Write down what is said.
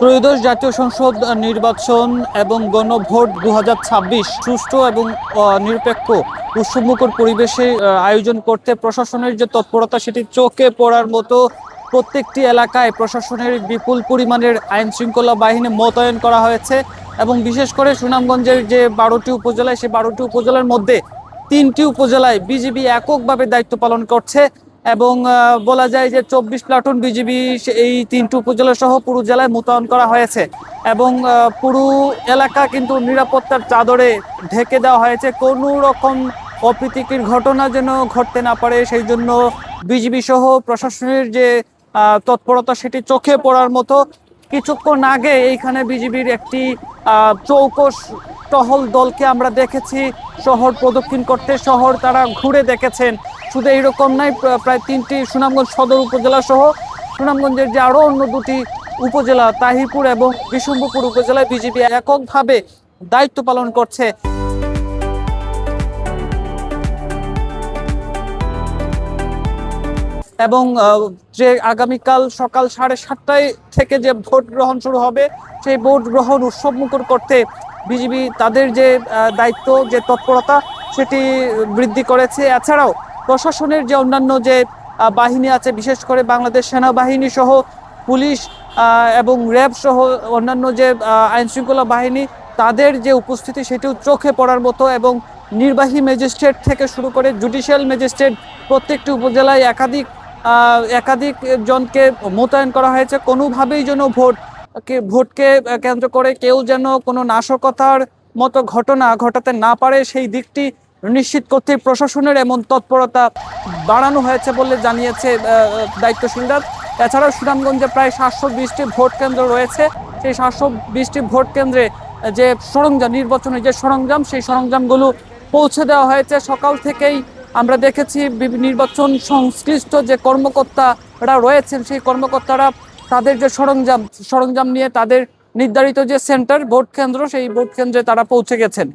ত্রয়োদশ জাতীয় সংসদ নির্বাচন এবং গণভোট 2026 সুষ্ঠু এবং নিরপেক্ষ উৎসবমুখর পরিবেশে আয়োজন করতে প্রশাসনের যে তৎপরতা সেটি চোখে পড়ার মতো। প্রত্যেকটি এলাকায় প্রশাসনের বিপুল পরিমাণের আইন শৃঙ্খলা বাহিনী মোতায়েন করা হয়েছে এবং বিশেষ করে সুনামগঞ্জের যে 12টি উপজেলায় সেই 12টি উপজেলার মধ্যে 3টি উপজেলায় বিজিবি এককভাবে দায়িত্ব পালন করছে এবং বলা যায় যে 24 প্লাটুন বিজিবি এই 3টি উপজেলা সহ পুরো জেলায় মোতায়েন করা হয়েছে এবং পুরো এলাকা কিন্তু নিরাপত্তার চাদরে ঢেকে দেওয়া হয়েছে। কোনো রকম অপ্রীতিকর ঘটনা যেন ঘটতে না পারে সেই জন্য বিজিবি সহ প্রশাসনের যে তৎপরতা সেটি চোখে পড়ার মতো। কিছুক্ষণ আগে এইখানে বিজিবির একটি চৌকস টহল দলকে আমরা দেখেছি শহর প্রদক্ষিণ করতে, শহর তারা ঘুরে দেখেছেন। শুধু এইরকম নয়, প্রায় 3টি সুনামগঞ্জ সদর উপজেলা সহ সুনামগঞ্জের যে আরো অন্য 2টি উপজেলা তাহিরপুর এবং বিশম্ভুপুর উপজেলায় বিজিবি এককভাবে দায়িত্ব পালন করছে। এবং যে আগামীকাল সকাল 7:30টায় থেকে যে ভোট গ্রহণ শুরু হবে সেই ভোট গ্রহণ উৎসবমুখর করতে বিজিবি তাদের যে দায়িত্ব যে তৎপরতা সেটি বৃদ্ধি করেছে। এছাড়াও প্রশাসনের যে অন্যান্য যে বাহিনী আছে, বিশেষ করে বাংলাদেশ সেনাবাহিনী সহ পুলিশ এবং র্যাব সহ অন্যান্য যে আইন শৃঙ্খলা বাহিনী, তাদের যে উপস্থিতি সেটিও চোখে পড়ার মতো এবং নির্বাহী ম্যাজিস্ট্রেট থেকে শুরু করে জুডিশিয়াল ম্যাজিস্ট্রেট প্রত্যেকটি উপজেলায় একাধিক জনকে মোতায়েন করা হয়েছে। কোনোভাবেই যেন ভোটকে কেন্দ্র করে কেউ যেন কোনো নাশকতার মতো ঘটনা ঘটাতে না পারে সেই দিকটি নিশ্চিত করতে প্রশাসনের এমন তৎপরতা বাড়ানো হয়েছে বলে জানিয়েছে দায়িত্বশীলরা। এছাড়াও সুনামগঞ্জে প্রায় 720টি ভোট কেন্দ্র রয়েছে। সেই 720টি ভোট কেন্দ্রে যে সরঞ্জাম, নির্বাচনের যে সরঞ্জাম, সেই সরঞ্জামগুলো পৌঁছে দেওয়া হয়েছে। সকাল থেকেই আমরা দেখেছি নির্বাচন সংশ্লিষ্ট যে কর্মকর্তারা রয়েছেন সেই কর্মকর্তারা তাদের যে সরঞ্জাম নিয়ে তাদের নির্ধারিত যে সেন্টার ভোট কেন্দ্র সেই ভোট কেন্দ্রে তারা পৌঁছে গেছেন।